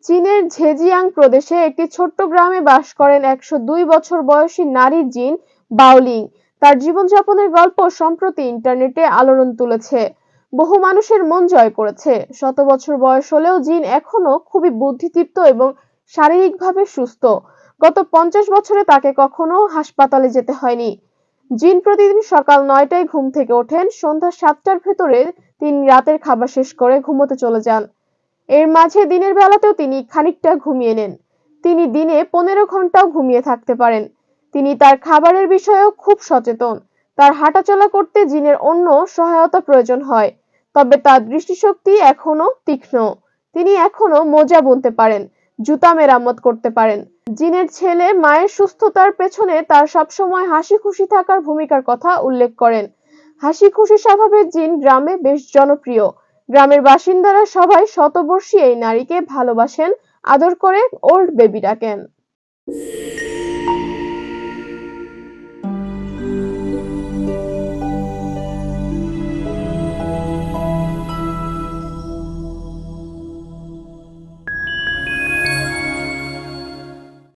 চীনের ঝেজিয়াং প্রদেশে একটি ছোট্ট গ্রামে বাস করেন ১০২ বছর বয়সী নারী জিন বাওলিং। তার জীবনযাপনের গল্প সম্প্রতি ইন্টারনেটে আলোড়ন তুলেছে, বহু মানুষের মন জয় করেছে। শত বছর বয়স হলেও জিন এখনো খুবই বুদ্ধিদীপ্ত এবং শারীরিকভাবে সুস্থ। গত ৫০ বছরে তাকে কখনো হাসপাতালে যেতে হয়নি। জিন প্রতিদিন সকাল ৯টায় ঘুম থেকে ওঠেন, সন্ধ্যা ৭টার ভেতরে তিনি রাতের খাবার শেষ করে ঘুমোতে চলে যান। এর মাঝে দিনের বেলাতেও তিনি খানিকটা ঘুমিয়ে নেন। তিনি দিনে ১৫ ঘন্টাও ঘুমিয়ে থাকতে পারেন। তিনি তার খাবারের বিষয়েও খুব সচেতন। তার হাঁটাচলা করতে জিনের অন্য সহায়তা প্রয়োজন হয়, তবে তার দৃষ্টিশক্তি এখনো তীক্ষ্ণ। তিনি এখনো মোজা বুনতে পারেন, জুতা মেরামত করতে পারেন। জিনের ছেলে মায়ের সুস্থতার পেছনে তার সবসময় হাসি খুশি থাকার ভূমিকার কথা উল্লেখ করেন। হাসি খুশি স্বভাবের জিন গ্রামে বেশ জনপ্রিয়। গ্রামের বাসিন্দারা সবাই শতবর্ষী এই নারীকে ভালোবাসেন, আদর করে ওর বেবি ডাকেন।